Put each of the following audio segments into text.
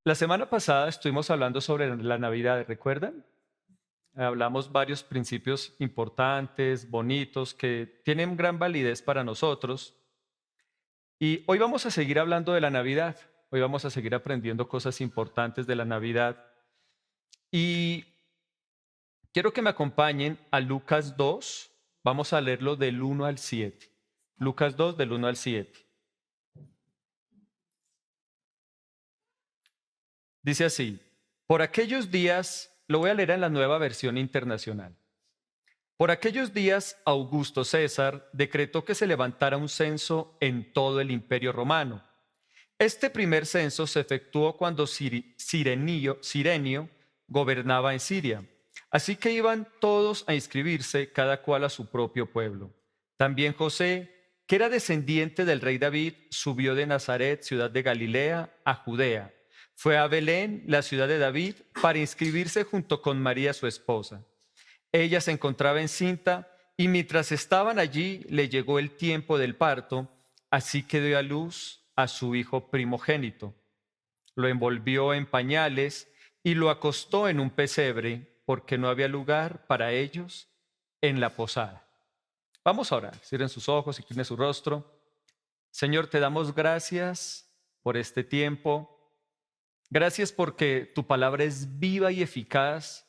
La semana pasada estuvimos hablando sobre la Navidad, ¿recuerdan? Hablamos varios principios importantes, bonitos, que tienen gran validez para nosotros. Y hoy vamos a seguir hablando de la Navidad. Hoy vamos a seguir aprendiendo cosas importantes de la Navidad. Y quiero que me acompañen a Lucas 2. Vamos a leerlo del 1 al 7. Lucas 2 del 1 al 7. Dice así: por aquellos días, lo voy a leer en la Nueva Versión Internacional. Por aquellos días, Augusto César decretó que se levantara un censo en todo el Imperio Romano. Este primer censo se efectuó cuando Cirenio gobernaba en Siria. Así que iban todos a inscribirse, cada cual a su propio pueblo. También José, que era descendiente del rey David, subió de Nazaret, ciudad de Galilea, a Judea. Fue a Belén, la ciudad de David, para inscribirse junto con María, su esposa. Ella se encontraba encinta y mientras estaban allí le llegó el tiempo del parto, así que dio a luz a su hijo primogénito. Lo envolvió en pañales y lo acostó en un pesebre porque no había lugar para ellos en la posada. Vamos a orar. Cierren sus ojos, inclinen su rostro. Señor, te damos gracias por este tiempo. Gracias porque tu palabra es viva y eficaz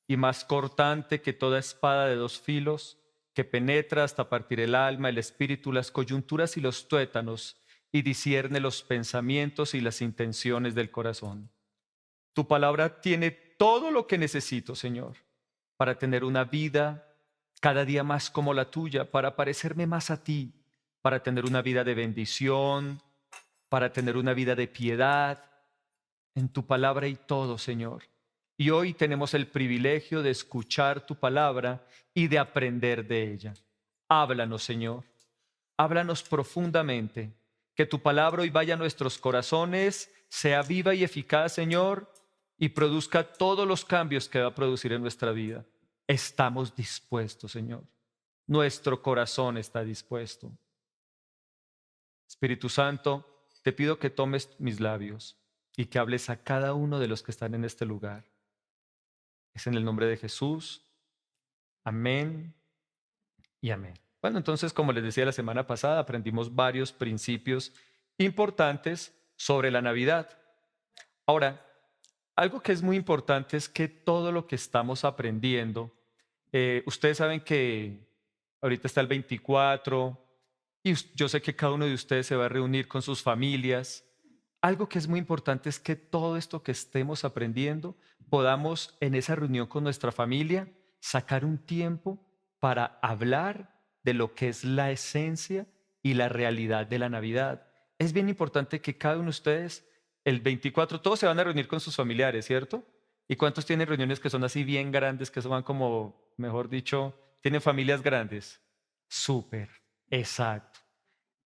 y más cortante que toda espada de dos filos, que penetra hasta partir el alma, el espíritu, las coyunturas y los tuétanos, y discierne los pensamientos y las intenciones del corazón. Tu palabra tiene todo lo que necesito, Señor, para tener una vida cada día más como la tuya, para parecerme más a ti, para tener una vida de bendición, para tener una vida de piedad. En tu palabra hay todo, Señor. Y hoy tenemos el privilegio de escuchar tu palabra y de aprender de ella. Háblanos, Señor. Háblanos profundamente. Que tu palabra hoy vaya a nuestros corazones, sea viva y eficaz, Señor, y produzca todos los cambios que va a producir en nuestra vida. Estamos dispuestos, Señor. Nuestro corazón está dispuesto. Espíritu Santo, te pido que tomes mis labios y que hables a cada uno de los que están en este lugar. Es en el nombre de Jesús. Amén y amén. Bueno, entonces, como les decía la semana pasada, aprendimos varios principios importantes sobre la Navidad. Ahora, algo que es muy importante es que todo lo que estamos aprendiendo, ustedes saben que ahorita está el 24 y yo sé que cada uno de ustedes se va a reunir con sus familias. Algo que es muy importante es que todo esto que estemos aprendiendo podamos en esa reunión con nuestra familia sacar un tiempo para hablar de lo que es la esencia y la realidad de la Navidad. Es bien importante que cada uno de ustedes, el 24, todos se van a reunir con sus familiares, ¿cierto? ¿Y cuántos tienen reuniones que son así bien grandes, que son como, mejor dicho, tienen familias grandes? Súper, exacto.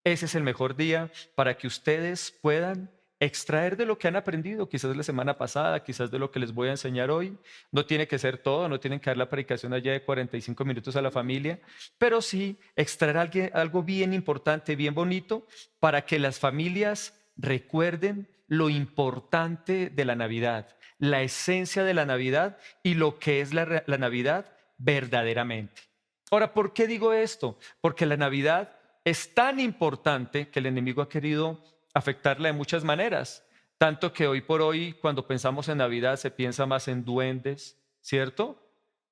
Ese es el mejor día para que ustedes puedan extraer de lo que han aprendido, quizás la semana pasada, quizás de lo que les voy a enseñar hoy. No tiene que ser todo, no tienen que dar la predicación allá de 45 minutos a la familia, pero sí extraer algo bien importante, bien bonito, para que las familias recuerden lo importante de la Navidad, la esencia de la Navidad y lo que es la Navidad verdaderamente. Ahora, ¿por qué digo esto? Porque la Navidad es tan importante que el enemigo ha querido afectarla de muchas maneras. Tanto que hoy por hoy, cuando pensamos en Navidad, se piensa más en duendes, ¿cierto?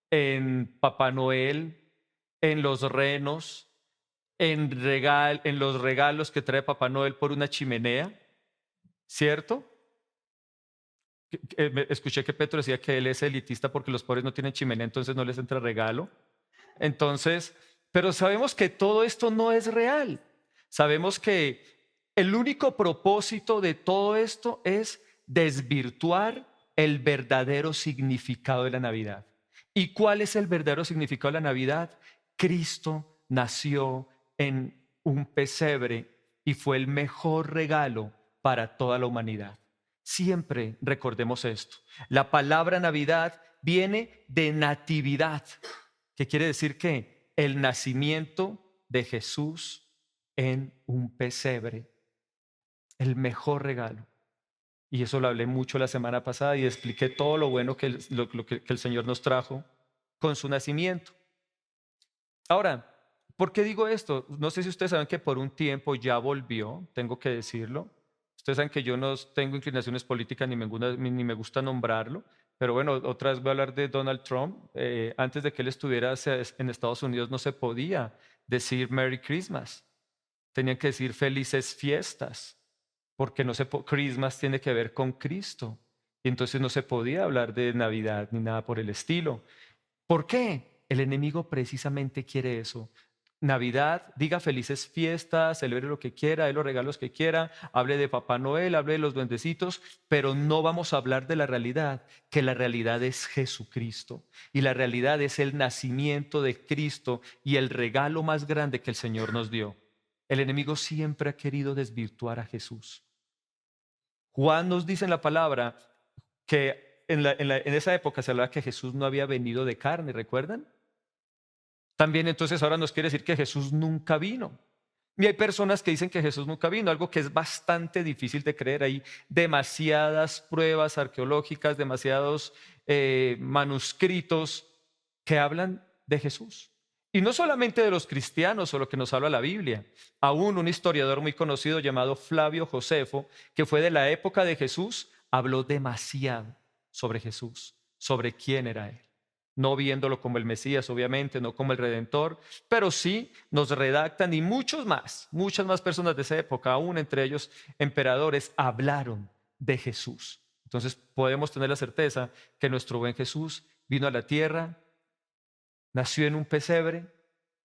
En Papá Noel, en los renos, en los regalos que trae Papá Noel por una chimenea, ¿cierto? Escuché que Petro decía que él es elitista porque los pobres no tienen chimenea, entonces no les entra regalo. Entonces, pero sabemos que todo esto no es real. Sabemos que el único propósito de todo esto es desvirtuar el verdadero significado de la Navidad. ¿Y cuál es el verdadero significado de la Navidad? Cristo nació en un pesebre y fue el mejor regalo para toda la humanidad. Siempre recordemos esto. La palabra Navidad viene de natividad, que quiere decir que el nacimiento de Jesús en un pesebre, el mejor regalo. Y eso lo hablé mucho la semana pasada y expliqué todo lo bueno que el Señor nos trajo con su nacimiento. Ahora, ¿por qué digo esto? No sé si ustedes saben que por un tiempo ya volvió, tengo que decirlo. Ustedes saben que yo no tengo inclinaciones políticas ni me gusta nombrarlo, pero bueno, otra vez voy a hablar de Donald Trump. Antes de que él estuviera en Estados Unidos no se podía decir Merry Christmas, tenían que decir felices fiestas, porque no Christmas tiene que ver con Cristo. Y entonces no se podía hablar de Navidad ni nada por el estilo. ¿Por qué? El enemigo precisamente quiere eso. Navidad, diga felices fiestas, celebre lo que quiera, dé los regalos que quiera, hable de Papá Noel, hable de los duendecitos, pero no vamos a hablar de la realidad, que la realidad es Jesucristo. Y la realidad es el nacimiento de Cristo y el regalo más grande que el Señor nos dio. El enemigo siempre ha querido desvirtuar a Jesús. Juan nos dice en la palabra que en esa época se hablaba que Jesús no había venido de carne, ¿recuerdan? También entonces ahora nos quiere decir que Jesús nunca vino. Y hay personas que dicen que Jesús nunca vino, algo que es bastante difícil de creer. Hay demasiadas pruebas arqueológicas, demasiados manuscritos que hablan de Jesús. Y no solamente de los cristianos o lo que nos habla la Biblia. Aún un historiador muy conocido llamado Flavio Josefo, que fue de la época de Jesús, habló demasiado sobre Jesús, sobre quién era él. No viéndolo como el Mesías, obviamente, no como el Redentor, pero sí nos redactan y muchas más personas de esa época, aún entre ellos emperadores, hablaron de Jesús. Entonces podemos tener la certeza que nuestro buen Jesús vino a la tierra, nació en un pesebre,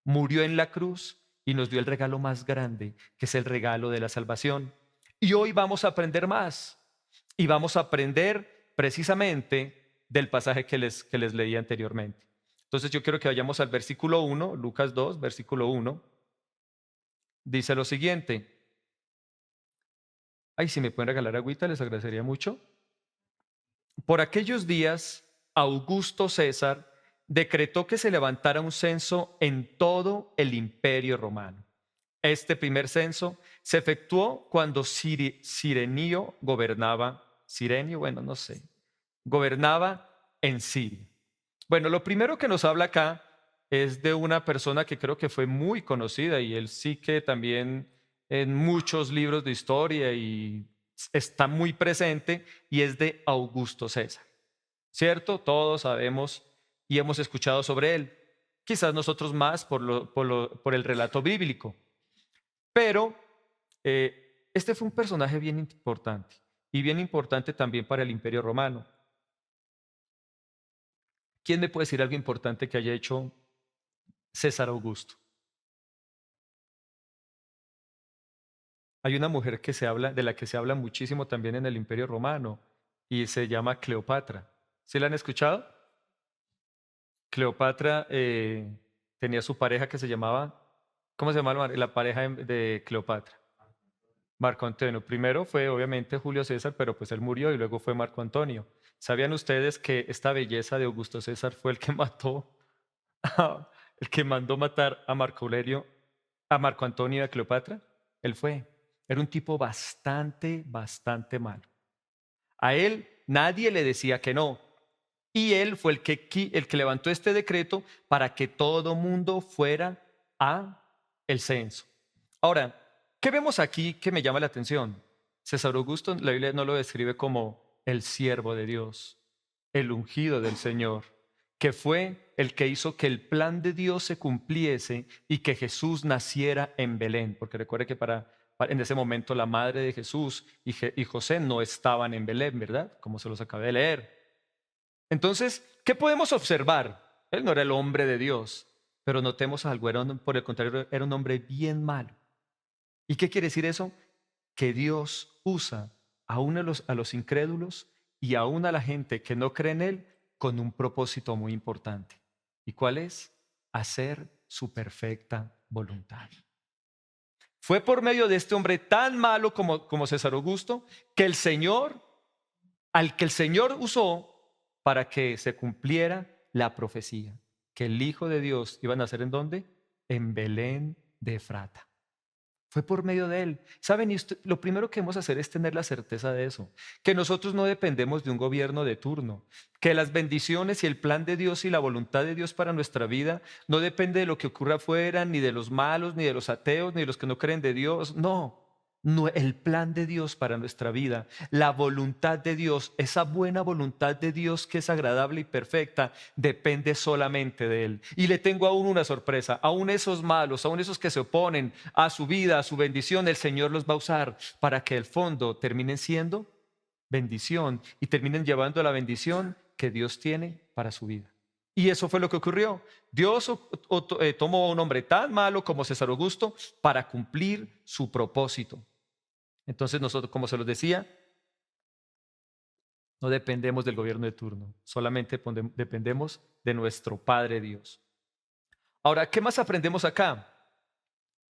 murió en la cruz y nos dio el regalo más grande, que es el regalo de la salvación. Y hoy vamos a aprender más y vamos a aprender precisamente del pasaje que les leí anteriormente. Entonces yo quiero que vayamos al versículo 1, Lucas 2, versículo 1. Dice lo siguiente. Ay, si me pueden regalar agüita, les agradecería mucho. Por aquellos días, Augusto César decretó que se levantara un censo en todo el imperio romano. Este primer censo se efectuó cuando Cirenio gobernaba en Siria. Bueno, lo primero que nos habla acá es de una persona que creo que fue muy conocida y él sí que también en muchos libros de historia y está muy presente, y es de Augusto César. ¿Cierto? Todos sabemos y hemos escuchado sobre él. Quizás nosotros más por el relato bíblico. Pero este fue un personaje bien importante y bien importante también para el Imperio Romano. ¿Quién me puede decir algo importante que haya hecho César Augusto? Hay una mujer de la que se habla muchísimo también en el Imperio Romano y se llama Cleopatra. ¿Sí la han escuchado? Cleopatra tenía su pareja que se llamaba, ¿cómo se llama la pareja de Cleopatra? Marco Antonio. Primero fue obviamente Julio César, pero pues él murió y luego fue Marco Antonio. ¿Sabían ustedes que esta belleza de Augusto César fue el que el que mandó matar a Marco Aurelio, a Marco Antonio y a Cleopatra? Él fue. Era un tipo bastante malo. A él nadie le decía que no. Y él fue el que levantó este decreto para que todo mundo fuera a el censo. Ahora, ¿qué vemos aquí que me llama la atención? César Augusto, la Biblia no lo describe como el siervo de Dios, el ungido del Señor, que fue el que hizo que el plan de Dios se cumpliese y que Jesús naciera en Belén. Porque recuerde que en ese momento la madre de Jesús y José no estaban en Belén, ¿verdad? Como se los acabé de leer. Entonces, ¿qué podemos observar? Él no era el hombre de Dios, pero notemos algo, por el contrario, era un hombre bien malo. ¿Y qué quiere decir eso? Que Dios usa aún a los incrédulos y aún a la gente que no cree en Él con un propósito muy importante. ¿Y cuál es? Hacer su perfecta voluntad. Fue por medio de este hombre tan malo como César Augusto que al que el Señor usó para que se cumpliera la profecía, que el Hijo de Dios iba a nacer ¿en dónde? En Belén de Efrata. Fue por medio de Él. ¿Saben? Y lo primero que debemos hacer es tener la certeza de eso, que nosotros no dependemos de un gobierno de turno, que las bendiciones y el plan de Dios y la voluntad de Dios para nuestra vida no depende de lo que ocurra afuera, ni de los malos, ni de los ateos, ni de los que no creen de Dios. No, no, el plan de Dios para nuestra vida, la voluntad de Dios, esa buena voluntad de Dios que es agradable y perfecta, depende solamente de Él. Y le tengo aún una sorpresa, aún esos malos, aún esos que se oponen a su vida, a su bendición, el Señor los va a usar para que el fondo terminen siendo bendición y terminen llevando la bendición que Dios tiene para su vida. Y eso fue lo que ocurrió. Dios tomó a un hombre tan malo como César Augusto para cumplir su propósito. Entonces nosotros, como se los decía, no dependemos del gobierno de turno, solamente dependemos de nuestro Padre Dios. Ahora, ¿qué más aprendemos acá?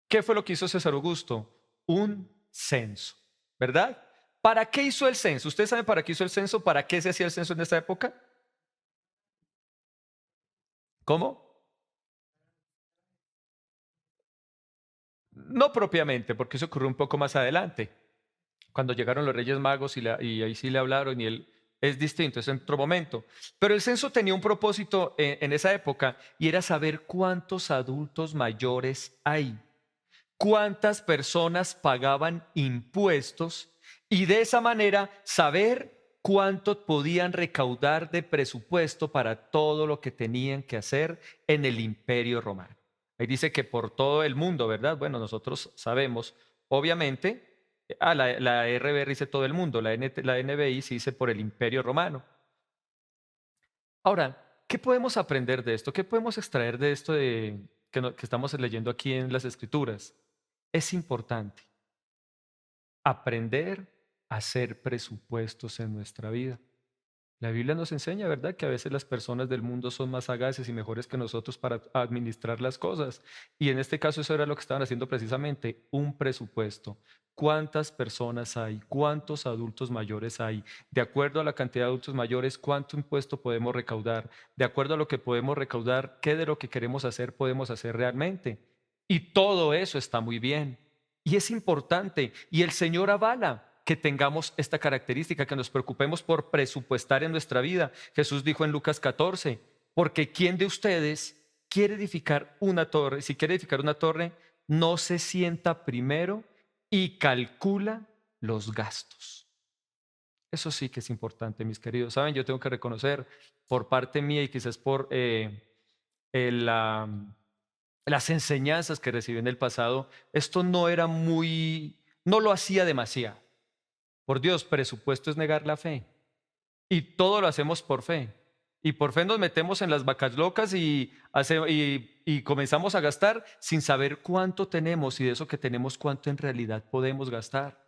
¿Qué fue lo que hizo César Augusto? Un censo, ¿verdad? ¿Para qué hizo el censo? ¿Ustedes saben para qué hizo el censo? ¿Para qué se hacía el censo en esta época? ¿Cómo? No propiamente, porque eso ocurrió un poco más adelante, cuando llegaron los Reyes Magos y ahí sí le hablaron y él es distinto, es en otro momento. Pero el censo tenía un propósito en esa época y era saber cuántos adultos mayores hay, cuántas personas pagaban impuestos y de esa manera saber cuánto podían recaudar de presupuesto para todo lo que tenían que hacer en el Imperio Romano. Ahí dice que por todo el mundo, ¿verdad? Bueno, nosotros sabemos, obviamente, la RBR dice todo el mundo, la NBI sí dice por el Imperio Romano. Ahora, ¿qué podemos aprender de esto? ¿Qué podemos extraer de esto que estamos leyendo aquí en las Escrituras? Es importante aprender a hacer presupuestos en nuestra vida. La Biblia nos enseña, ¿verdad?, que a veces las personas del mundo son más sagaces y mejores que nosotros para administrar las cosas. Y en este caso eso era lo que estaban haciendo precisamente, un presupuesto. ¿Cuántas personas hay? ¿Cuántos adultos mayores hay? De acuerdo a la cantidad de adultos mayores, ¿cuánto impuesto podemos recaudar? De acuerdo a lo que podemos recaudar, ¿qué de lo que queremos hacer podemos hacer realmente? Y todo eso está muy bien. Y es importante. Y el Señor avala que tengamos esta característica, que nos preocupemos por presupuestar en nuestra vida. Jesús dijo en Lucas 14, porque ¿quién de ustedes quiere edificar una torre? Si quiere edificar una torre, no se sienta primero y calcula los gastos. Eso sí que es importante, mis queridos. Saben, yo tengo que reconocer por parte mía y quizás por las enseñanzas que recibí en el pasado, esto no lo hacía demasiado. Por Dios, presupuesto es negar la fe. Y todo lo hacemos por fe. Y por fe nos metemos en las vacas locas y comenzamos a gastar sin saber cuánto tenemos y de eso que tenemos cuánto en realidad podemos gastar.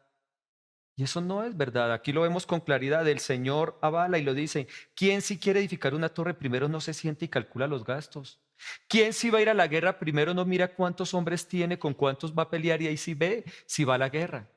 Y eso no es verdad. Aquí lo vemos con claridad. El Señor avala y lo dice. ¿Quién si quiere edificar una torre primero no se siente y calcula los gastos? ¿Quién si va a ir a la guerra primero no mira cuántos hombres tiene, con cuántos va a pelear y ahí sí ve si va a la guerra?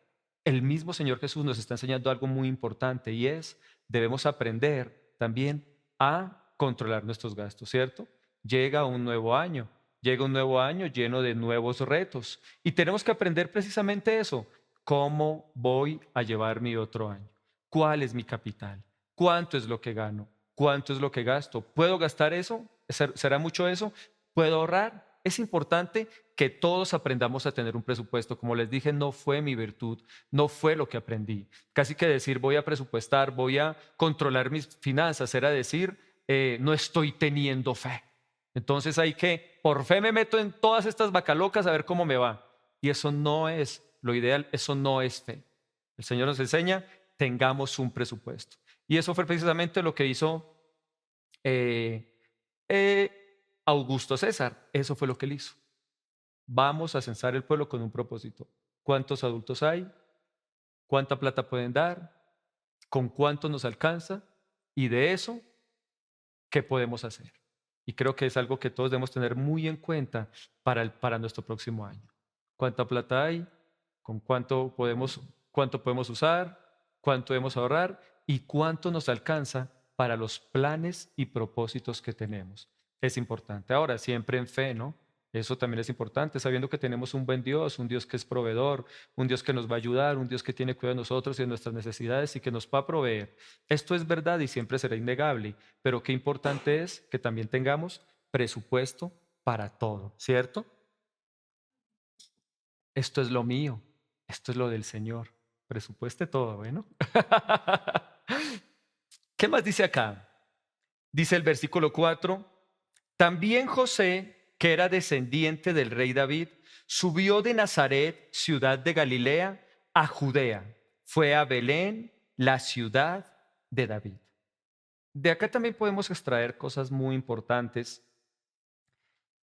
El mismo Señor Jesús nos está enseñando algo muy importante y es, debemos aprender también a controlar nuestros gastos, ¿cierto? Llega un nuevo año lleno de nuevos retos y tenemos que aprender precisamente eso. ¿Cómo voy a llevar mi otro año? ¿Cuál es mi capital? ¿Cuánto es lo que gano? ¿Cuánto es lo que gasto? ¿Puedo gastar eso? ¿Será mucho eso? ¿Puedo ahorrar? Es importante que todos aprendamos a tener un presupuesto. Como les dije, no fue mi virtud, no fue lo que aprendí. Casi que decir voy a presupuestar, voy a controlar mis finanzas, era decir, no estoy teniendo fe. Entonces hay que, por fe me meto en todas estas vacalocas a ver cómo me va. Y eso no es lo ideal, eso no es fe. El Señor nos enseña, tengamos un presupuesto. Y eso fue precisamente lo que hizo Augusto César. Eso fue lo que él hizo. Vamos a censar el pueblo con un propósito. ¿Cuántos adultos hay? ¿Cuánta plata pueden dar? ¿Con cuánto nos alcanza? Y de eso, ¿qué podemos hacer? Y creo que es algo que todos debemos tener muy en cuenta para nuestro próximo año. ¿Cuánta plata hay? ¿Con cuánto podemos usar? ¿Cuánto debemos ahorrar? ¿Y cuánto nos alcanza para los planes y propósitos que tenemos? Es importante. Ahora, siempre en fe, ¿no? Eso también es importante, sabiendo que tenemos un buen Dios, un Dios que es proveedor, un Dios que nos va a ayudar, un Dios que tiene cuidado de nosotros y de nuestras necesidades y que nos va a proveer. Esto es verdad y siempre será innegable, pero qué importante es que también tengamos presupuesto para todo, ¿cierto? Esto es lo mío, esto es lo del Señor. Presupueste todo, ¿bueno? ¿Qué más dice acá? Dice el versículo 4. También José, que era descendiente del rey David, subió de Nazaret, ciudad de Galilea, a Judea. Fue a Belén, la ciudad de David. De acá también podemos extraer cosas muy importantes.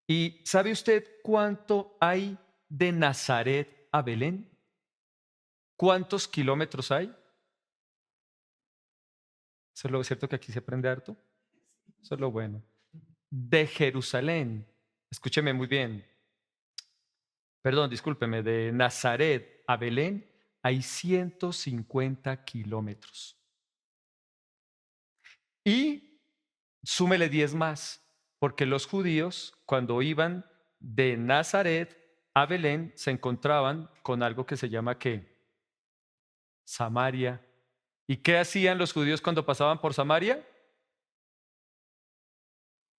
¿Y sabe usted cuánto hay de Nazaret a Belén? ¿Cuántos kilómetros hay? ¿Eso es lo cierto que aquí se aprende harto? Eso es lo bueno. De Jerusalén, escúcheme muy bien, perdón, discúlpeme, de Nazaret a Belén hay 150 kilómetros. Y súmele 10 más, porque los judíos cuando iban de Nazaret a Belén se encontraban con algo que se llama ¿qué? Samaria. ¿Y qué hacían los judíos cuando pasaban por Samaria?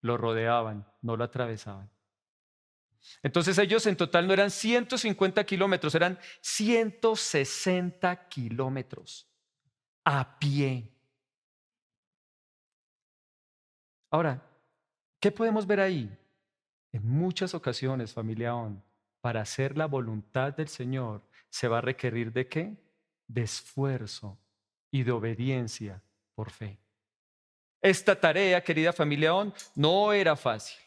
Lo rodeaban, no lo atravesaban. Entonces ellos en total no eran 150 kilómetros, eran 160 kilómetros a pie. Ahora, ¿qué podemos ver ahí? En muchas ocasiones, familia ON, para hacer la voluntad del Señor se va a requerir ¿de qué? De esfuerzo y de obediencia por fe. Esta tarea, querida familia ON, no era fácil.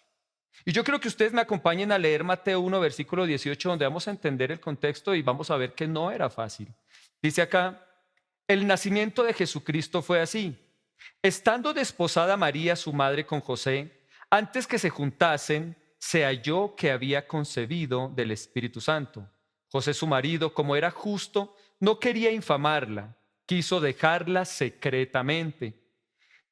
Y yo creo que ustedes me acompañen a leer Mateo 1, versículo 18, donde vamos a entender el contexto y vamos a ver que no era fácil. Dice acá, el nacimiento de Jesucristo fue así. Estando desposada María, su madre, con José, antes que se juntasen, se halló que había concebido del Espíritu Santo. José, su marido, como era justo, no quería infamarla, quiso dejarla secretamente.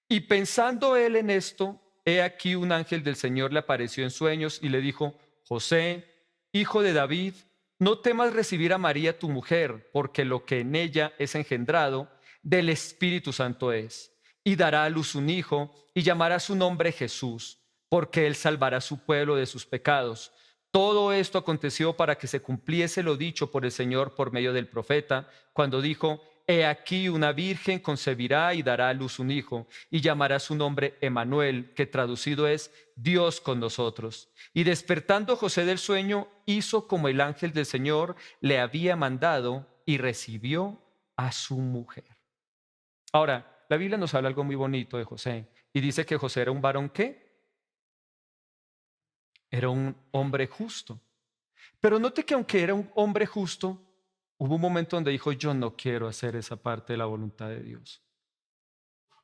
Y pensando él en esto, he aquí un ángel del Señor le apareció en sueños y le dijo, José, hijo de David, no temas recibir a María tu mujer, porque lo que en ella es engendrado del Espíritu Santo es. Y dará a luz un hijo y llamará su nombre Jesús, porque él salvará a su pueblo de sus pecados. Todo esto aconteció para que se cumpliese lo dicho por el Señor por medio del profeta, cuando dijo, he aquí una virgen concebirá y dará a luz un hijo, y llamará su nombre Emanuel, que traducido es Dios con nosotros. Y despertando José del sueño, hizo como el ángel del Señor le había mandado y recibió a su mujer. Ahora, la Biblia nos habla algo muy bonito de José y dice que José era un varón ¿qué? Era un hombre justo. Pero note que aunque era un hombre justo, hubo un momento donde dijo, yo no quiero hacer esa parte de la voluntad de Dios.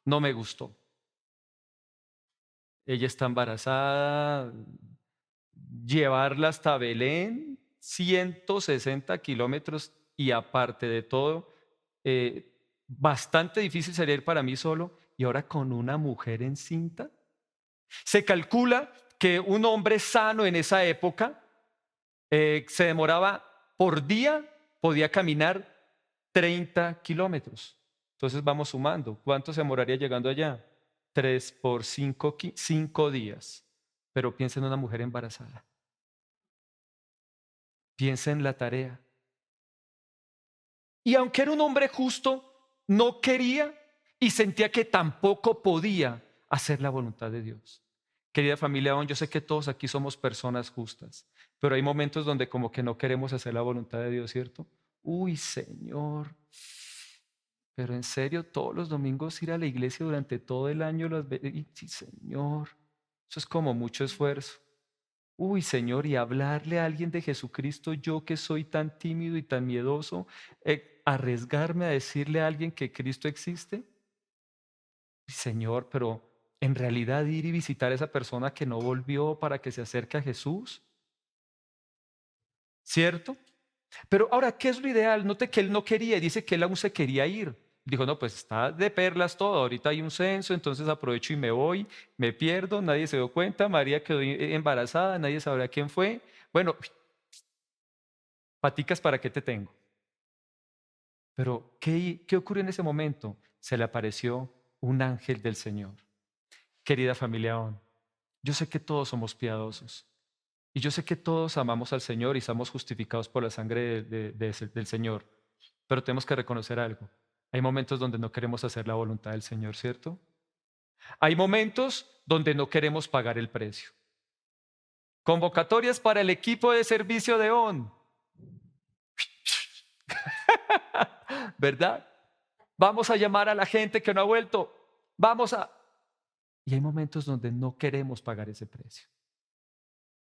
No me gustó. Ella está embarazada, llevarla hasta Belén, 160 kilómetros y aparte de todo, bastante difícil sería ir para mí solo y ahora con una mujer encinta. Se calcula que un hombre sano en esa época se demoraba por día, podía caminar 30 kilómetros. Entonces vamos sumando. ¿Cuánto se demoraría llegando allá? 3 por 5, 5 días. Pero piensa en una mujer embarazada. Piensa en la tarea. Y aunque era un hombre justo, no quería y sentía que tampoco podía hacer la voluntad de Dios. Querida familia, yo sé que todos aquí somos personas justas, pero hay momentos donde como que no queremos hacer la voluntad de Dios, ¿cierto? Uy, Señor, pero en serio, todos los domingos ir a la iglesia durante todo el año, sí, Señor, eso es como mucho esfuerzo. Uy, Señor, y hablarle a alguien de Jesucristo, yo que soy tan tímido y tan miedoso, arriesgarme a decirle a alguien que Cristo existe. Señor, pero en realidad ir y visitar a esa persona que no volvió para que se acerque a Jesús, ¿cierto? Pero ahora, ¿qué es lo ideal? Note que él no quería y dice que él aún se quería ir. Dijo, no, pues está de perlas todo, ahorita hay un censo, entonces aprovecho y me voy, me pierdo, nadie se dio cuenta, María quedó embarazada, nadie sabrá quién fue. Bueno, paticas, ¿para qué te tengo? Pero, ¿qué ocurrió en ese momento? Se le apareció un ángel del Señor. Querida familia ON, yo sé que todos somos piadosos y yo sé que todos amamos al Señor y somos justificados por la sangre del Señor, pero tenemos que reconocer algo. Hay momentos donde no queremos hacer la voluntad del Señor, ¿cierto? Hay momentos donde no queremos pagar el precio. Convocatorias para el equipo de servicio de ON, ¿verdad? Vamos a llamar a la gente que no ha vuelto. Vamos a... Y hay momentos donde no queremos pagar ese precio.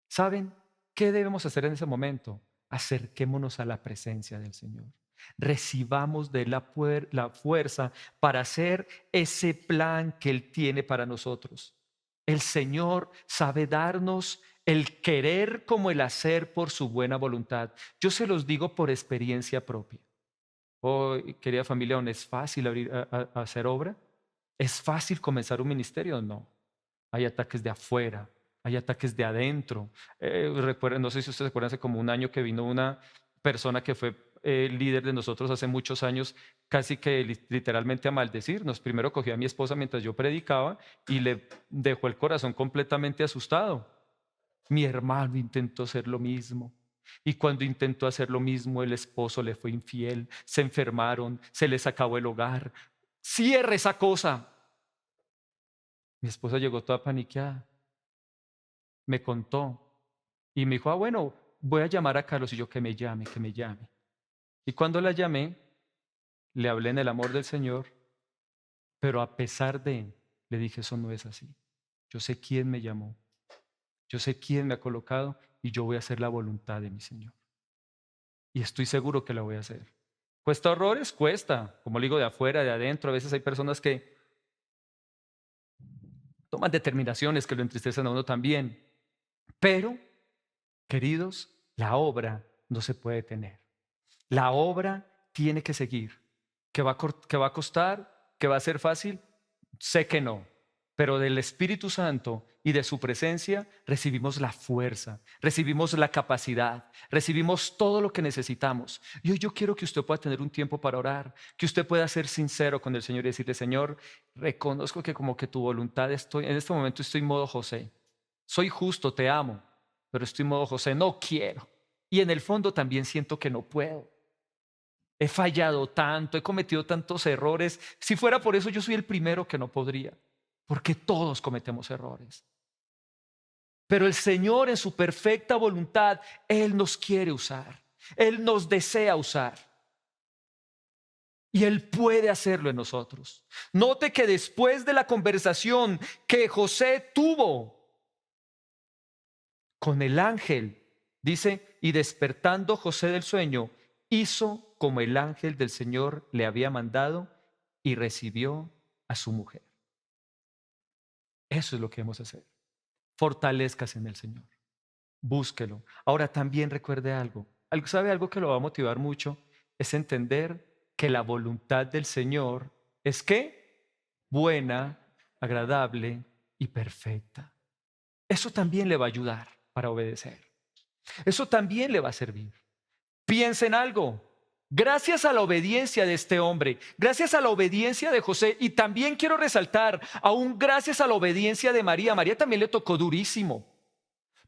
¿Saben qué debemos hacer en ese momento? Acerquémonos a la presencia del Señor. Recibamos de la fuerza para hacer ese plan que Él tiene para nosotros. El Señor sabe darnos el querer como el hacer por su buena voluntad. Yo se los digo por experiencia propia. Oh, querida familia, ¿no es fácil a hacer obra? ¿Es fácil comenzar un ministerio? No. Hay ataques de afuera, hay ataques de adentro. Recuerden, no sé si ustedes se acuerdan, hace como un año que vino una persona que fue líder de nosotros hace muchos años, casi que literalmente a maldecirnos. Primero cogió a mi esposa mientras yo predicaba y le dejó el corazón completamente asustado. Mi hermano intentó hacer lo mismo. Y cuando intentó hacer lo mismo, el esposo le fue infiel, se enfermaron, se les acabó el hogar. Cierre esa cosa. Mi esposa llegó toda paniqueada, me contó y me dijo, bueno, voy a llamar a Carlos y yo que me llame, que me llame. Y cuando la llamé, le hablé en el amor del Señor, pero a pesar de, le dije, eso no es así. Yo sé quién me llamó, yo sé quién me ha colocado y yo voy a hacer la voluntad de mi Señor. Y estoy seguro que la voy a hacer. ¿Cuesta horrores? Cuesta. Como le digo, de afuera, de adentro. A veces hay personas que toman determinaciones que lo entristecen a uno también. Pero, queridos, la obra no se puede detener. La obra tiene que seguir. ¿Que va a costar? ¿Que va a ser fácil? Sé que no. Pero del Espíritu Santo y de su presencia recibimos la fuerza, recibimos la capacidad, recibimos todo lo que necesitamos. Y hoy yo quiero que usted pueda tener un tiempo para orar, que usted pueda ser sincero con el Señor y decirle, Señor, reconozco que como que tu voluntad estoy, en este momento estoy en modo José. Soy justo, te amo, pero estoy en modo José, no quiero. Y en el fondo también siento que no puedo. He fallado tanto, he cometido tantos errores. Si fuera por eso, yo soy el primero que no podría, porque todos cometemos errores. Pero el Señor en su perfecta voluntad, Él nos quiere usar. Él nos desea usar. Y Él puede hacerlo en nosotros. Note que después de la conversación que José tuvo con el ángel, dice, y despertando José del sueño, hizo como el ángel del Señor le había mandado y recibió a su mujer. Eso es lo que debemos hacer. Fortalézcase en el Señor. Búsquelo. Ahora también recuerde algo. ¿Sabe algo que lo va a motivar mucho? Es entender que la voluntad del Señor es ¿qué? Buena, agradable y perfecta. Eso también le va a ayudar para obedecer. Eso también le va a servir. Piensa en algo. Gracias a la obediencia de este hombre, gracias a la obediencia de José, y también quiero resaltar, aún gracias a la obediencia de María, María también le tocó durísimo,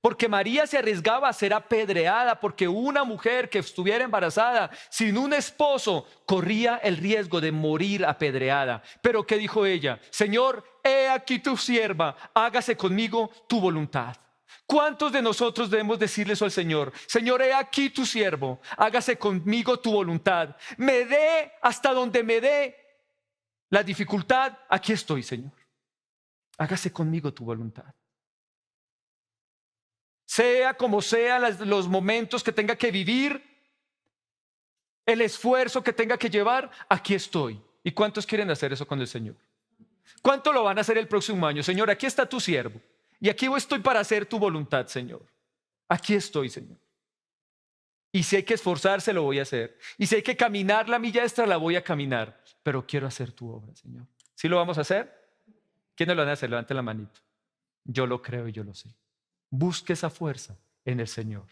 porque María se arriesgaba a ser apedreada, porque una mujer que estuviera embarazada sin un esposo corría el riesgo de morir apedreada. Pero ¿qué dijo ella? Señor, he aquí tu sierva, hágase conmigo tu voluntad. ¿Cuántos de nosotros debemos decirle eso al Señor? Señor, he aquí tu siervo, hágase conmigo tu voluntad. Me dé hasta donde me dé la dificultad, aquí estoy, Señor. Hágase conmigo tu voluntad. Sea como sean los momentos que tenga que vivir, el esfuerzo que tenga que llevar, aquí estoy. ¿Y cuántos quieren hacer eso con el Señor? ¿Cuánto lo van a hacer el próximo año? Señor, aquí está tu siervo. Y aquí estoy para hacer tu voluntad, Señor. Aquí estoy, Señor. Y si hay que esforzarse, lo voy a hacer. Y si hay que caminar la milla extra, la voy a caminar. Pero quiero hacer tu obra, Señor. ¿Sí lo vamos a hacer? ¿Quiénes lo van a hacer? Levanten la manito. Yo lo creo y yo lo sé. Busque esa fuerza en el Señor.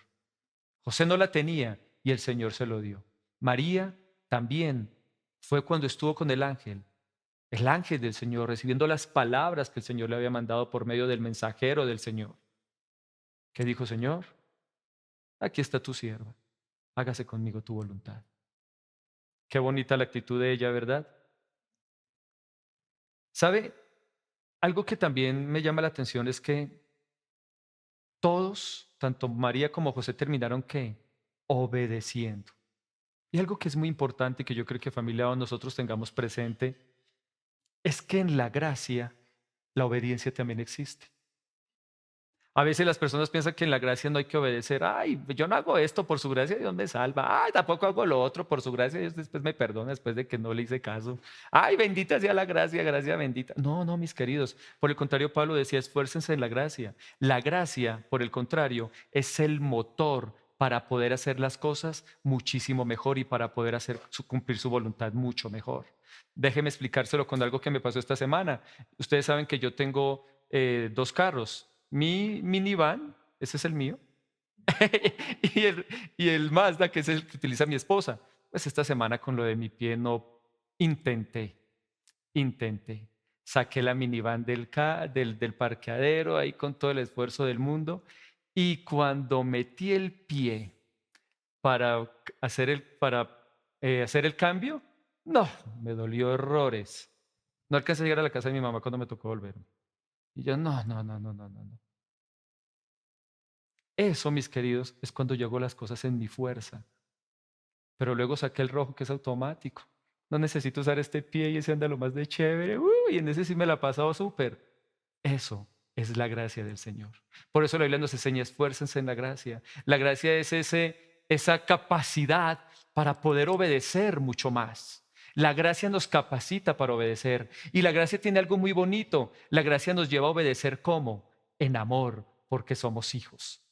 José no la tenía y el Señor se lo dio. María también fue cuando estuvo con el ángel del Señor, recibiendo las palabras que el Señor le había mandado por medio del mensajero del Señor. ¿Qué dijo, Señor? Aquí está tu sierva, hágase conmigo tu voluntad. Qué bonita la actitud de ella, ¿verdad? ¿Sabe? Algo que también me llama la atención es que todos, tanto María como José, terminaron ¿qué? Obedeciendo. Y algo que es muy importante y que yo creo que familia nosotros tengamos presente es que en la gracia la obediencia también existe. A veces las personas piensan que en la gracia no hay que obedecer. Ay, yo no hago esto, por su gracia Dios me salva. Ay, tampoco hago lo otro, por su gracia Dios después me perdona después de que no le hice caso. Ay, bendita sea la gracia, gracia bendita. No, no, mis queridos. Por el contrario, Pablo decía, esfuércense en la gracia. La gracia, por el contrario, es el motor para poder hacer las cosas muchísimo mejor y para poder cumplir su voluntad mucho mejor. Déjeme explicárselo con algo que me pasó esta semana. Ustedes saben que yo tengo dos carros. Mi minivan, ese es el mío, y, y el Mazda, que es el que utiliza mi esposa. Pues esta semana con lo de mi pie no intenté. Saqué la minivan del parqueadero ahí con todo el esfuerzo del mundo y cuando metí el pie para hacer el cambio, no, me dolió horrores. No alcancé a llegar a la casa de mi mamá cuando me tocó volver. Y yo, no, no, no, no, no, no, no. Eso, mis queridos, es cuando yo hago las cosas en mi fuerza. Pero luego saqué el rojo que es automático. No necesito usar este pie y ese anda lo más de chévere. Y en ese sí me la he pasado súper. Eso es la gracia del Señor. Por eso la Biblia nos enseña, esfuércense en la gracia. La gracia es esa capacidad para poder obedecer mucho más. La gracia nos capacita para obedecer. Y la gracia tiene algo muy bonito. La gracia nos lleva a obedecer ¿cómo? En amor, porque somos hijos.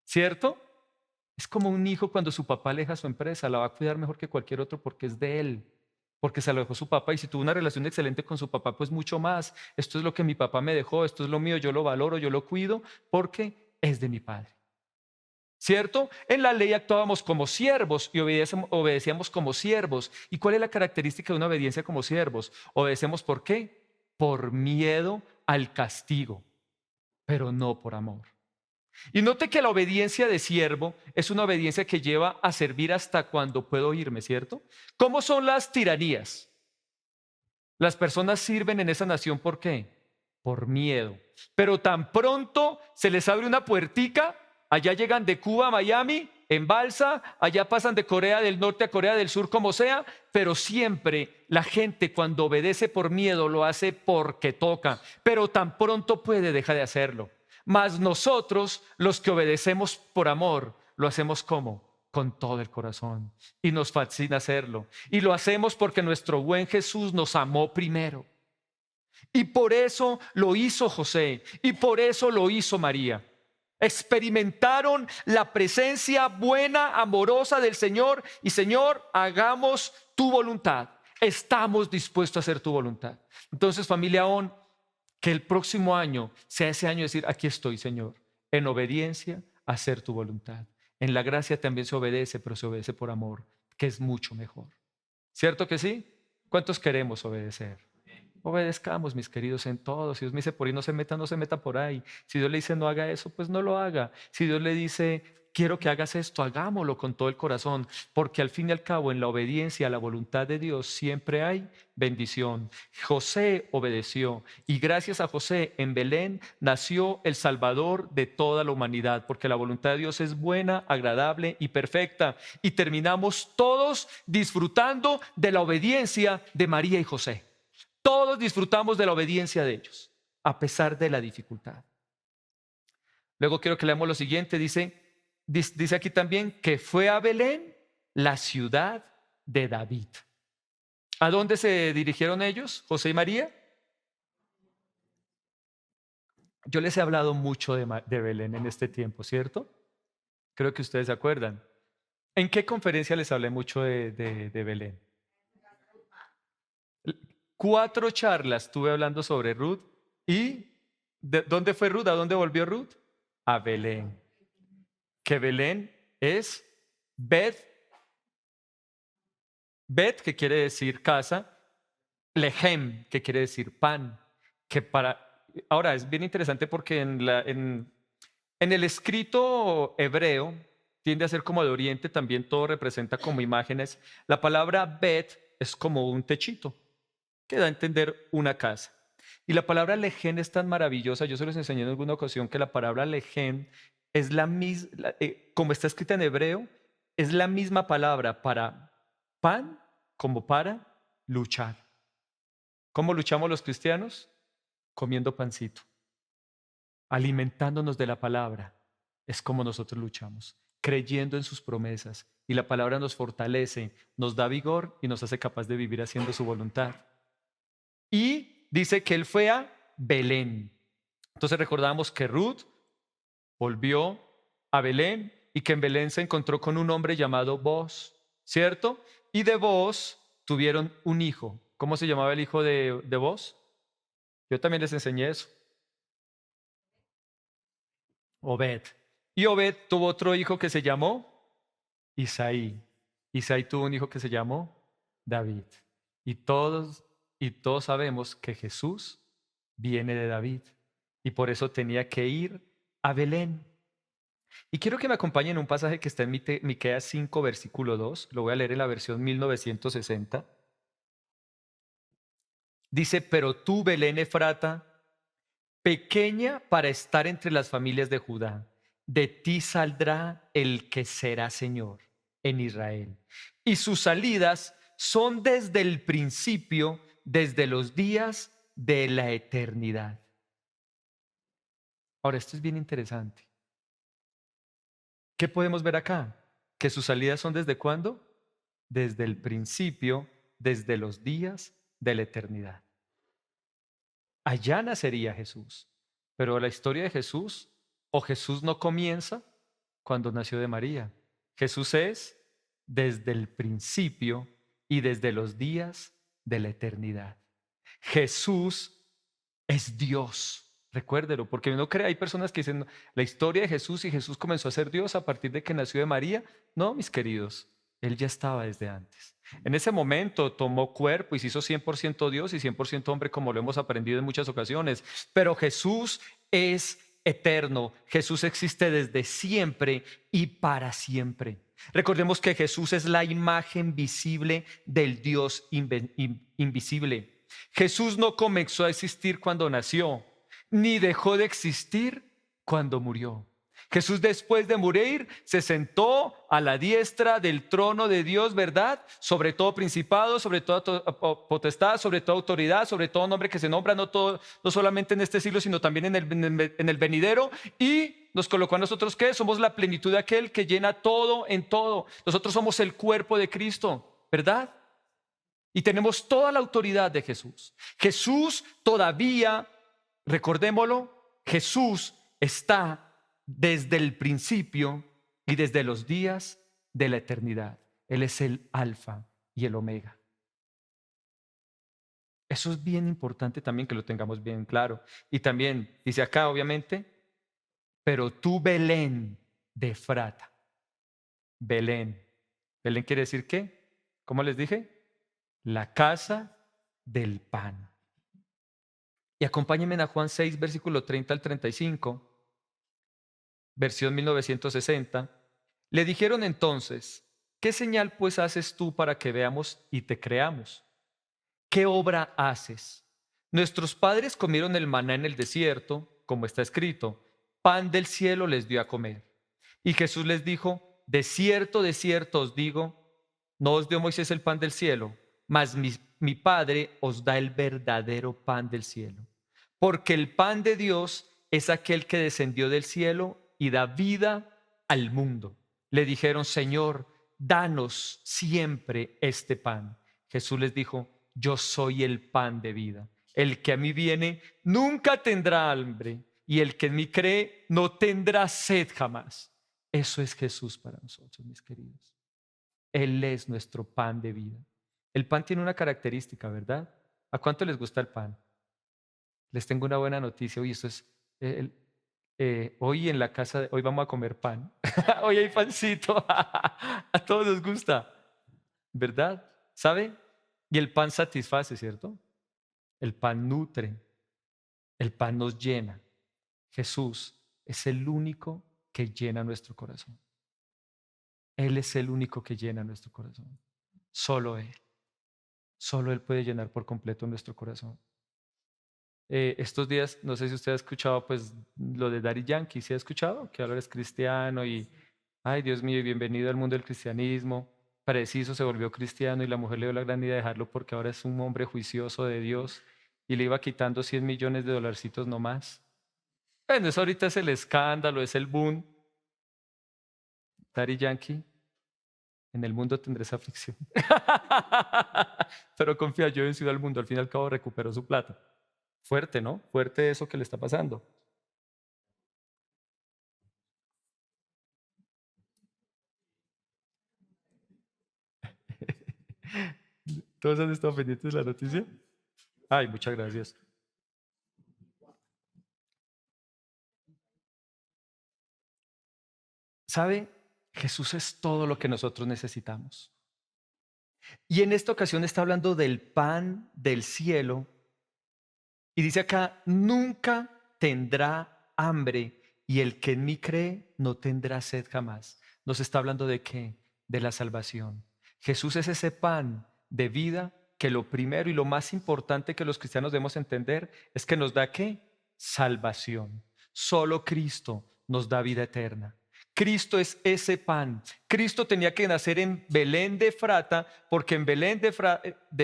¿Cierto? Es como un hijo cuando su papá aleja su empresa, la va a cuidar mejor que cualquier otro porque es de él, porque se lo dejó su papá y si tuvo una relación excelente con su papá, pues mucho más. Esto es lo que mi papá me dejó, esto es lo mío, yo lo valoro, yo lo cuido porque es de mi padre. ¿Cierto? En la ley actuábamos como siervos y obedecíamos como siervos. ¿Y cuál es la característica de una obediencia como siervos? Obedecemos ¿por qué? Por miedo al castigo, pero no por amor. Y note que la obediencia de siervo es una obediencia que lleva a servir hasta cuando puedo irme, ¿cierto? ¿Cómo son las tiranías? Las personas sirven en esa nación ¿por qué? Por miedo. Pero tan pronto se les abre una puertica, allá llegan de Cuba a Miami, en balsa, allá pasan de Corea del Norte a Corea del Sur, como sea, pero siempre la gente cuando obedece por miedo lo hace porque toca, pero tan pronto puede dejar de hacerlo. Mas nosotros, los que obedecemos por amor, lo hacemos como con todo el corazón y nos fascina hacerlo. Y lo hacemos porque nuestro buen Jesús nos amó primero. Y por eso lo hizo José y por eso lo hizo María. Experimentaron la presencia buena, amorosa del Señor y Señor, hagamos tu voluntad. Estamos dispuestos a hacer tu voluntad. Entonces, familia ON, que el próximo año sea ese año de decir, aquí estoy, Señor, en obediencia a hacer tu voluntad. En la gracia también se obedece, pero se obedece por amor, que es mucho mejor. ¿Cierto que sí? ¿Cuántos queremos obedecer? Obedezcamos, mis queridos, en todo. Si Dios me dice por ahí no se meta por ahí. Si Dios le dice no haga eso, pues no lo haga. Si Dios le dice quiero que hagas esto, hagámoslo con todo el corazón, porque al fin y al cabo en la obediencia a la voluntad de Dios siempre hay bendición. José obedeció y gracias a José en Belén nació el Salvador de toda la humanidad, porque la voluntad de Dios es buena, agradable y perfecta. Y terminamos todos disfrutando de la obediencia de María y José. Todos disfrutamos de la obediencia de ellos, a pesar de la dificultad. Luego quiero que leamos lo siguiente, dice aquí también que fue a Belén, la ciudad de David. ¿A dónde se dirigieron ellos, José y María? Yo les he hablado mucho de Belén en este tiempo, ¿cierto? Creo que ustedes se acuerdan. ¿En qué conferencia les hablé mucho de Belén? 4 charlas estuve hablando sobre Ruth. ¿Y dónde fue Ruth? ¿A dónde volvió Ruth? A Belén. Que Belén es Bet, Bet, que quiere decir casa, Lehem, que quiere decir pan. Ahora, es bien interesante porque en el escrito hebreo, tiende a ser como de Oriente, también todo representa como imágenes. La palabra Bet es como un techito, que da a entender una casa. Y la palabra Lehem es tan maravillosa, yo se los enseñé en alguna ocasión que la palabra Lehem es la misma, como está escrita en hebreo, es la misma palabra para pan como para luchar. ¿Cómo luchamos los cristianos? Comiendo pancito, alimentándonos de la palabra. Es como nosotros luchamos, creyendo en sus promesas. Y la palabra nos fortalece, nos da vigor y nos hace capaz de vivir haciendo su voluntad. Y dice que él fue a Belén. Entonces recordamos que Ruth volvió a Belén y que en Belén se encontró con un hombre llamado Boaz, ¿cierto? Y de Boaz tuvieron un hijo. ¿Cómo se llamaba el hijo de Boaz? Yo también les enseñé eso. Obed. Y Obed tuvo otro hijo que se llamó Isaí. Isaí tuvo un hijo que se llamó David. Y todos sabemos que Jesús viene de David. Y por eso tenía que ir a Belén. Y quiero que me acompañen en un pasaje que está en Miqueas 5, versículo 2. Lo voy a leer en la versión 1960. Dice, pero tú, Belén Efrata, pequeña para estar entre las familias de Judá, de ti saldrá el que será Señor en Israel. Y sus salidas son desde el principio, desde los días de la eternidad. Ahora, esto es bien interesante. ¿Qué podemos ver acá? Que sus salidas son desde cuándo? Desde el principio, desde los días de la eternidad. Allá nacería Jesús. Pero la historia de Jesús, o Jesús no comienza cuando nació de María. Jesús es desde el principio y desde los días de la eternidad. Jesús es Dios. Recuérdelo, porque uno cree, hay personas que dicen, la historia de Jesús y Jesús comenzó a ser Dios a partir de que nació de María. No, mis queridos, Él ya estaba desde antes. En ese momento tomó cuerpo y se hizo 100% Dios y 100% hombre, como lo hemos aprendido en muchas ocasiones. Pero Jesús es eterno. Jesús existe desde siempre y para siempre. Recordemos que Jesús es la imagen visible del Dios invisible. Jesús no comenzó a existir cuando nació, ni dejó de existir cuando murió. Jesús, después de morir, se sentó a la diestra del trono de Dios, ¿verdad? Sobre todo principado, sobre toda potestad, sobre toda autoridad, sobre todo nombre que se nombra, no solamente en este siglo, sino también en el venidero. Y nos colocó a nosotros, ¿qué? Somos la plenitud de aquel que llena todo en todo. Nosotros somos el cuerpo de Cristo, ¿verdad? Y tenemos toda la autoridad de Jesús. Jesús todavía, recordémoslo, Jesús está desde el principio y desde los días de la eternidad. Él es el alfa y el omega. Eso es bien importante también que lo tengamos bien claro. Y también dice acá, obviamente, pero tú, Belén de Efrata. Belén. ¿Belén quiere decir qué? ¿Cómo les dije? La casa del pan. Y acompáñenme a Juan 6, versículo 30 al 35, versión 1960. Le dijeron entonces, ¿qué señal pues haces tú para que veamos y te creamos? ¿Qué obra haces? Nuestros padres comieron el maná en el desierto, como está escrito, pan del cielo les dio a comer. Y Jesús les dijo, de cierto os digo, no os dio Moisés el pan del cielo, mas mi Padre os da el verdadero pan del cielo. Porque el pan de Dios es aquel que descendió del cielo y da vida al mundo. Le dijeron, Señor, danos siempre este pan. Jesús les dijo, yo soy el pan de vida. El que a mí viene nunca tendrá hambre y el que en mí cree no tendrá sed jamás. Eso es Jesús para nosotros, mis queridos. Él es nuestro pan de vida. El pan tiene una característica, ¿verdad? ¿A cuánto les gusta el pan? Les tengo una buena noticia. Hoy esto es, hoy en la casa, hoy vamos a comer pan. Hoy hay pancito. A todos nos gusta, ¿verdad? ¿Sabe? Y el pan satisface, ¿cierto? El pan nutre, el pan nos llena. Jesús es el único que llena nuestro corazón. Él es el único que llena nuestro corazón. Solo Él. Solo Él puede llenar por completo nuestro corazón. Estos días, no sé si usted ha escuchado, pues, lo de Daddy Yankee. ¿Sí ha escuchado? Que ahora es cristiano y, ay, Dios mío, bienvenido al mundo del cristianismo. Preciso se volvió cristiano y la mujer le dio la gran idea de dejarlo porque ahora es un hombre juicioso de Dios y le iba quitando 100 millones de dolarcitos nomás. Bueno, eso ahorita es el escándalo, es el boom. Daddy Yankee, en el mundo tendrás aflicción. Pero confía, yo he vencido al mundo, al fin y al cabo recuperó su plata. Fuerte, ¿no? Fuerte eso que le está pasando. ¿Todos han estado pendientes de la noticia? Ay, muchas gracias. ¿Sabe? Jesús es todo lo que nosotros necesitamos. Y en esta ocasión está hablando del pan del cielo. Y dice acá, nunca tendrá hambre y el que en mí cree no tendrá sed jamás. Nos está hablando de qué? De la salvación. Jesús es ese pan de vida que lo primero y lo más importante que los cristianos debemos entender es que nos da ¿qué? Salvación. Solo Cristo nos da vida eterna. Cristo es ese pan. Cristo tenía que nacer en Belén de Efrata, porque en Belén de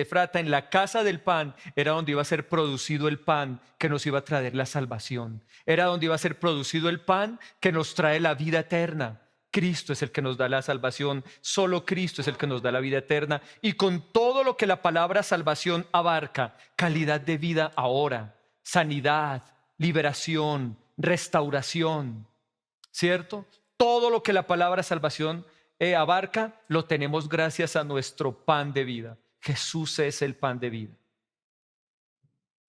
Efrata, en la casa del pan, era donde iba a ser producido el pan que nos iba a traer la salvación. Era donde iba a ser producido el pan que nos trae la vida eterna. Cristo es el que nos da la salvación, solo Cristo es el que nos da la vida eterna. Y con todo lo que la palabra salvación abarca, calidad de vida ahora, sanidad, liberación, restauración, ¿cierto? Todo lo que la palabra salvación abarca, lo tenemos gracias a nuestro pan de vida. Jesús es el pan de vida.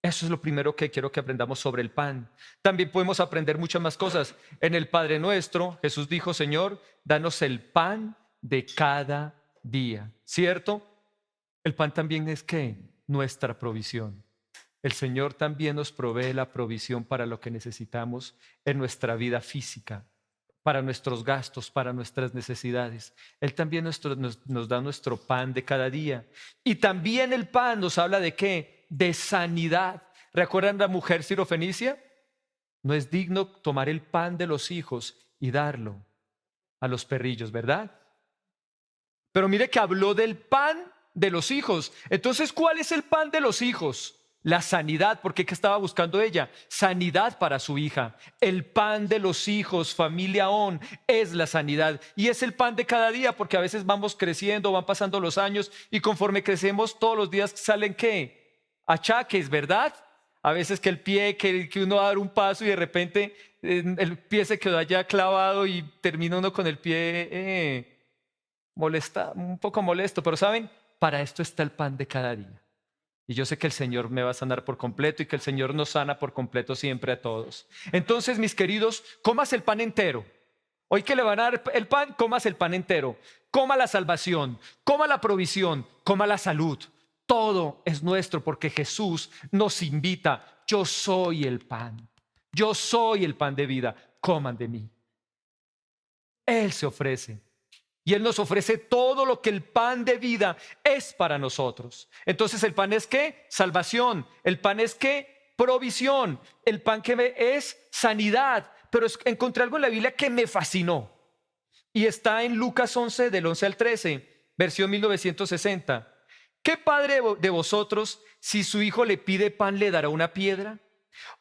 Eso es lo primero que quiero que aprendamos sobre el pan. También podemos aprender muchas más cosas. En el Padre Nuestro, Jesús dijo, Señor, danos el pan de cada día. ¿Cierto? El pan también es ¿qué? Nuestra provisión. El Señor también nos provee la provisión para lo que necesitamos en nuestra vida física, para nuestros gastos, para nuestras necesidades. Él también nos da nuestro pan de cada día. Y también el pan nos habla de ¿qué? De sanidad. ¿Recuerdan la mujer sirofenicia? No es digno tomar el pan de los hijos y darlo a los perrillos, ¿verdad? Pero mire que habló del pan de los hijos. Entonces, ¿cuál es el pan de los hijos? La sanidad, porque ¿qué estaba buscando ella? Sanidad para su hija. El pan de los hijos, familia On, es la sanidad. Y es el pan de cada día, porque a veces vamos creciendo, van pasando los años y conforme crecemos todos los días salen ¿qué? Achaques, ¿verdad? A veces que el pie, que uno va a dar un paso y de repente el pie se quedó allá clavado y termina uno con el pie molesta, un poco molesto. Pero ¿saben? Para esto está el pan de cada día. Y yo sé que el Señor me va a sanar por completo y que el Señor nos sana por completo siempre a todos. Entonces, mis queridos, comas el pan entero. Hoy que le van a dar el pan, comas el pan entero. Coma la salvación, coma la provisión, coma la salud. Todo es nuestro porque Jesús nos invita. Yo soy el pan. Yo soy el pan de vida. Coman de mí. Él se ofrece. Y Él nos ofrece todo lo que el pan de vida es para nosotros. Entonces, ¿el pan es qué? Salvación. ¿El pan es qué? Provisión. El pan que es sanidad. Pero encontré algo en la Biblia que me fascinó. Y está en Lucas 11, del 11 al 13, versión 1960. ¿Qué padre de vosotros, si su hijo le pide pan, le dará una piedra?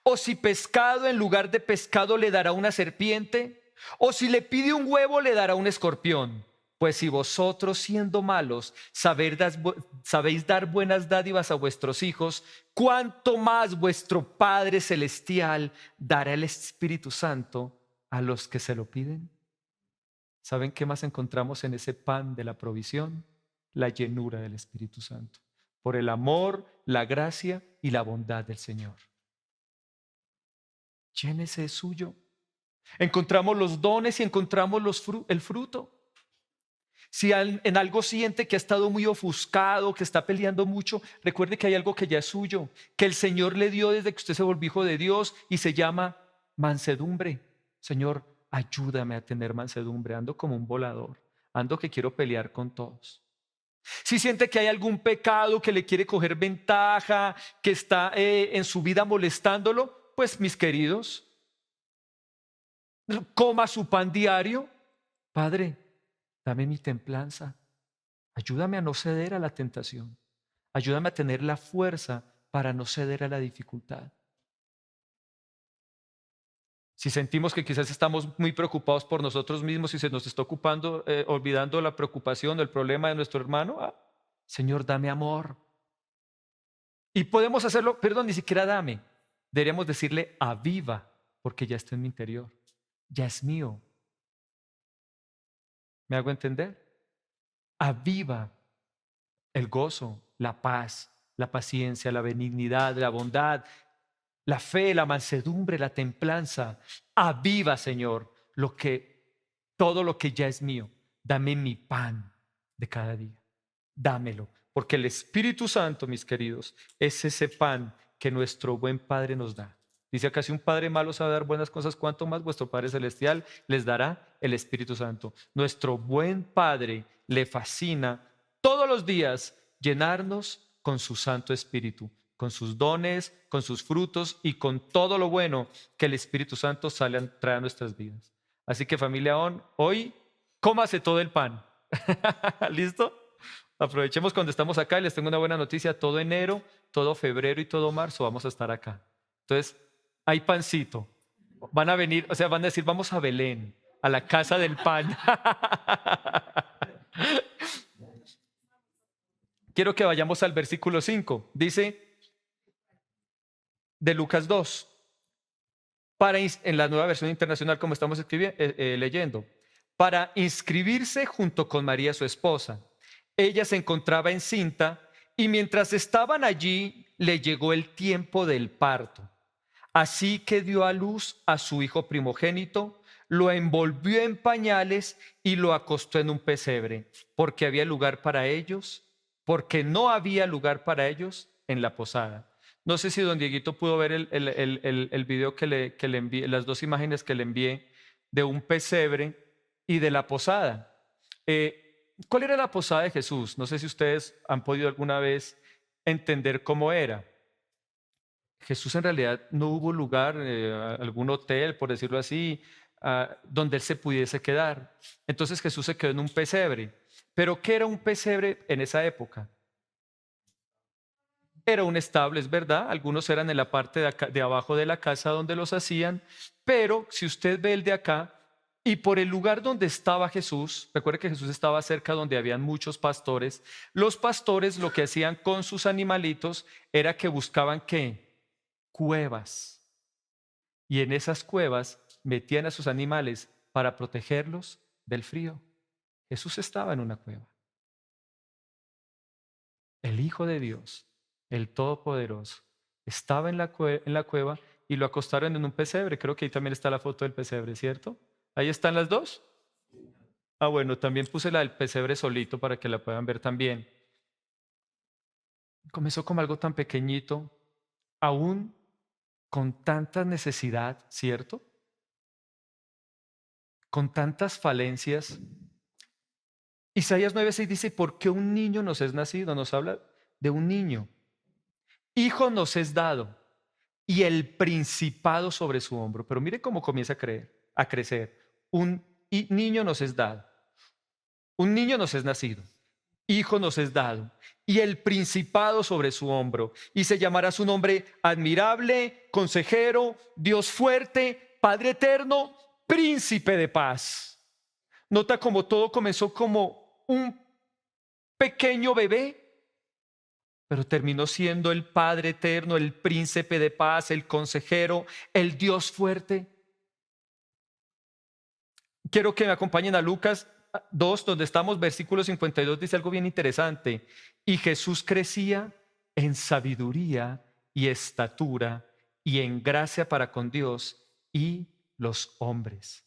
¿O si pescado en lugar de pescado le dará una serpiente? ¿O si le pide un huevo le dará un escorpión? Pues si vosotros siendo malos sabéis dar buenas dádivas a vuestros hijos, ¿cuánto más vuestro Padre Celestial dará el Espíritu Santo a los que se lo piden? ¿Saben qué más encontramos en ese pan de la provisión? La llenura del Espíritu Santo, por el amor, la gracia y la bondad del Señor. Llénese de suyo. Encontramos los dones y encontramos el fruto. Si en algo siente que ha estado muy ofuscado, que está peleando mucho, recuerde que hay algo que ya es suyo, que el Señor le dio desde que usted se volvió hijo de Dios y se llama mansedumbre. Señor, ayúdame a tener mansedumbre. Ando como un volador, ando que quiero pelear con todos. Si siente que hay algún pecado que le quiere coger ventaja, que está en su vida molestándolo, pues mis queridos, coma su pan diario. Padre, dame mi templanza. Ayúdame a no ceder a la tentación. Ayúdame a tener la fuerza para no ceder a la dificultad. Si sentimos que quizás estamos muy preocupados por nosotros mismos y se nos está olvidando la preocupación o el problema de nuestro hermano, Señor, dame amor. Y podemos hacerlo, perdón, ni siquiera dame. Deberíamos decirle aviva, porque ya está en mi interior. Ya es mío. ¿Me hago entender? Aviva el gozo, la paz, la paciencia, la benignidad, la bondad, la fe, la mansedumbre, la templanza. Aviva, Señor, todo lo que ya es mío. Dame mi pan de cada día. Dámelo, porque el Espíritu Santo, mis queridos, es ese pan que nuestro buen Padre nos da. Dice acá, si un Padre malo sabe dar buenas cosas, ¿cuánto más vuestro Padre Celestial les dará el Espíritu Santo? Nuestro buen Padre le fascina todos los días llenarnos con su Santo Espíritu, con sus dones, con sus frutos y con todo lo bueno que el Espíritu Santo trae a nuestras vidas. Así que familia ON, hoy cómase todo el pan. ¿Listo? Aprovechemos cuando estamos acá y les tengo una buena noticia. Todo enero, todo febrero y todo marzo vamos a estar acá. Entonces, hay pancito. Van a venir, o sea, van a decir, vamos a Belén, a la casa del pan. Quiero que vayamos al versículo 5. Dice, de Lucas 2, en la nueva versión internacional, como estamos leyendo, para inscribirse junto con María, su esposa. Ella se encontraba encinta y mientras estaban allí le llegó el tiempo del parto. Así que dio a luz a su hijo primogénito, lo envolvió en pañales y lo acostó en un pesebre, porque no había lugar para ellos en la posada. No sé si don Dieguito pudo ver el video que le envié, las dos imágenes que le envié de un pesebre y de la posada. ¿Cuál era la posada de Jesús? No sé si ustedes han podido alguna vez entender cómo era. Jesús en realidad no hubo lugar, algún hotel, por decirlo así, donde él se pudiese quedar. Entonces Jesús se quedó en un pesebre. ¿Pero qué era un pesebre en esa época? Era un establo, es verdad. Algunos eran en la parte de abajo de la casa donde los hacían. Pero si usted ve el de acá, y por el lugar donde estaba Jesús, recuerde que Jesús estaba cerca donde habían muchos pastores. Los pastores lo que hacían con sus animalitos era que buscaban ¿qué? Cuevas. Y en esas cuevas metían a sus animales para protegerlos del frío. Jesús estaba en una cueva. El Hijo de Dios, el Todopoderoso, estaba en la cueva y lo acostaron en un pesebre. Creo que ahí también está la foto del pesebre, ¿cierto? ¿Ahí están las dos? Bueno, también puse la del pesebre solito para que la puedan ver también. Comenzó como algo tan pequeñito, aún con tanta necesidad, ¿cierto? Con tantas falencias. Isaías 9:6 dice, ¿por qué un niño nos es nacido? Nos habla de un niño. Hijo nos es dado y el principado sobre su hombro. Pero mire cómo comienza a crecer. Un niño nos es dado. Un niño nos es nacido. Hijo nos es dado y el principado sobre su hombro. Y se llamará su nombre admirable, consejero, Dios fuerte, Padre eterno, príncipe de paz. Nota como todo comenzó como un pequeño bebé, pero terminó siendo el Padre eterno, el príncipe de paz, el consejero, el Dios fuerte. Quiero que me acompañen a Lucas 2, donde estamos, versículo 52, dice algo bien interesante. Y Jesús crecía en sabiduría y estatura y en gracia para con Dios y los hombres.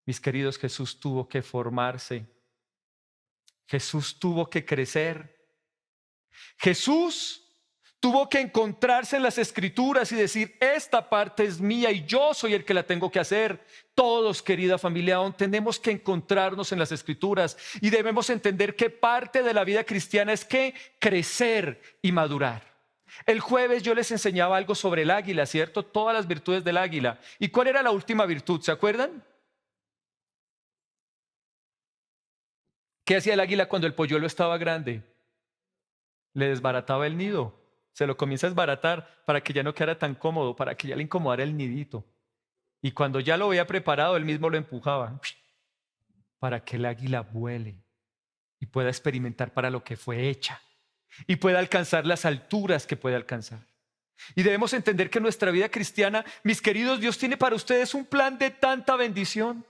Mis queridos, Jesús tuvo que formarse. Jesús tuvo que crecer. Jesús tuvo que encontrarse en las Escrituras y decir, esta parte es mía y yo soy el que la tengo que hacer. Todos, querida familia, aún tenemos que encontrarnos en las Escrituras y debemos entender que parte de la vida cristiana es que crecer y madurar. El jueves yo les enseñaba algo sobre el águila, ¿cierto? Todas las virtudes del águila. ¿Y cuál era la última virtud? ¿Se acuerdan? ¿Qué hacía el águila cuando el polluelo estaba grande? Le desbarataba el nido. Se lo comienza a desbaratar para que ya no quedara tan cómodo, para que ya le incomodara el nidito. Y cuando ya lo había preparado, él mismo lo empujaba para que el águila vuele y pueda experimentar para lo que fue hecha y pueda alcanzar las alturas que puede alcanzar. Y debemos entender que en nuestra vida cristiana, mis queridos, Dios tiene para ustedes un plan de tanta bendición.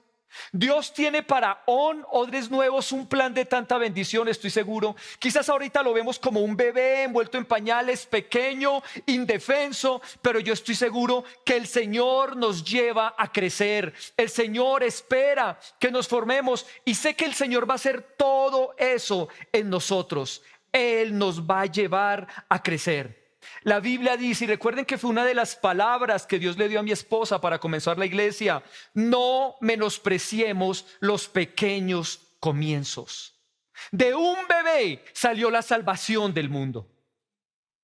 Dios tiene para odres nuevos un plan de tanta bendición, estoy seguro. Quizás ahorita lo vemos como un bebé envuelto en pañales, pequeño, indefenso, pero yo estoy seguro que el Señor nos lleva a crecer. El Señor espera que nos formemos y sé que el Señor va a hacer todo eso en nosotros. Él nos va a llevar a crecer. La Biblia dice, y recuerden que fue una de las palabras que Dios le dio a mi esposa para comenzar la iglesia: no menospreciemos los pequeños comienzos. De un bebé salió la salvación del mundo.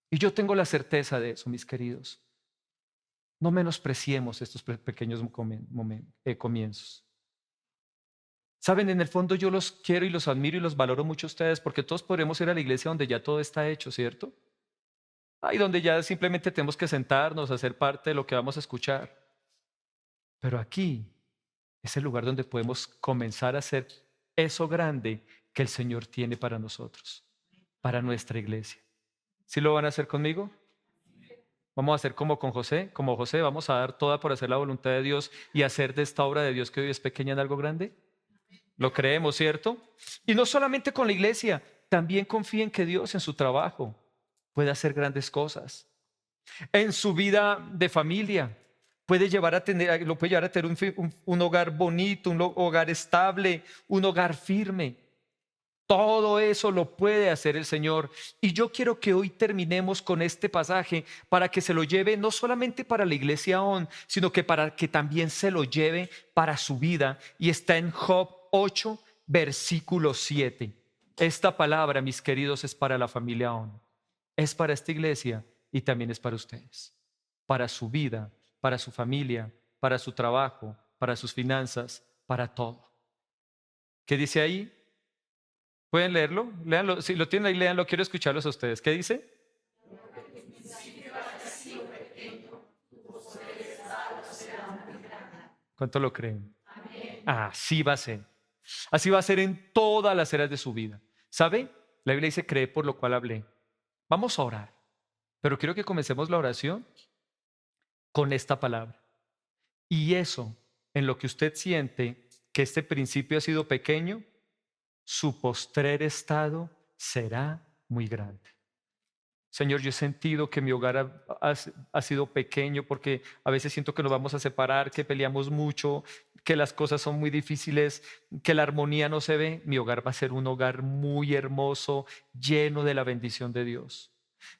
Y yo tengo la certeza de eso, mis queridos. No menospreciemos estos pequeños comienzos. Saben, en el fondo yo los quiero y los admiro y los valoro mucho a ustedes, porque todos podremos ir a la iglesia donde ya todo está hecho, ¿cierto? Ahí donde ya simplemente tenemos que sentarnos, hacer parte de lo que vamos a escuchar. Pero aquí es el lugar donde podemos comenzar a hacer eso grande que el Señor tiene para nosotros, para nuestra iglesia. ¿Sí lo van a hacer conmigo? Vamos a hacer como con José, vamos a dar toda por hacer la voluntad de Dios y hacer de esta obra de Dios que hoy es pequeña en algo grande. Lo creemos, ¿cierto? Y no solamente con la iglesia, también confíen que Dios en su trabajo puede hacer grandes cosas. En su vida de familia lo puede llevar a tener un hogar bonito, un hogar estable, un hogar firme. Todo eso lo puede hacer el Señor. Y yo quiero que hoy terminemos con este pasaje para que se lo lleve no solamente para la iglesia ON, sino que para que también se lo lleve para su vida. Y está en Job 8, versículo 7. Esta palabra, mis queridos, es para la familia ON. Es para esta iglesia y también es para ustedes. Para su vida, para su familia, para su trabajo, para sus finanzas, para todo. ¿Qué dice ahí? ¿Pueden leerlo? Léanlo. Si lo tienen ahí, léanlo. Quiero escucharlos a ustedes. ¿Qué dice? ¿Cuánto lo creen? Así va a ser. Así va a ser en todas las eras de su vida. ¿Sabe? La Biblia dice, cree por lo cual hablé. Vamos a orar. Pero quiero que comencemos la oración con esta palabra. Y eso, en lo que usted siente que este principio ha sido pequeño, su postrer estado será muy grande. Señor, yo he sentido que mi hogar ha sido pequeño porque a veces siento que nos vamos a separar, que peleamos mucho, que las cosas son muy difíciles, que la armonía no se ve. Mi hogar va a ser un hogar muy hermoso, lleno de la bendición de Dios.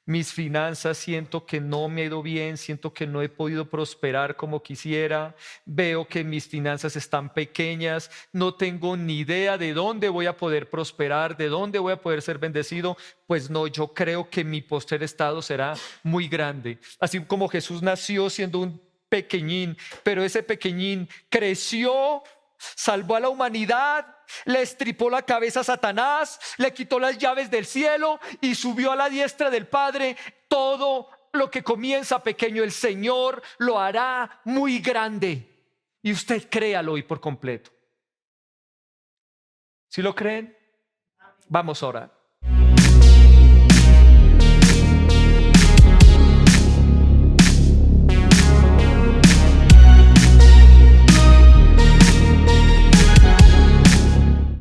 Mis finanzas siento que no me ha ido bien, siento que no he podido prosperar como quisiera, veo que mis finanzas están pequeñas, no tengo ni idea de dónde voy a poder prosperar, de dónde voy a poder ser bendecido. Pues no, yo creo que mi postrer estado será muy grande. Así como Jesús nació siendo un pequeñín, pero ese pequeñín creció, salvó a la humanidad, le estripó la cabeza a Satanás, le quitó las llaves del cielo y subió a la diestra del Padre. Todo lo que comienza pequeño, el Señor lo hará muy grande. Y usted créalo hoy por completo. ¿Sí lo creen? Vamos a orar.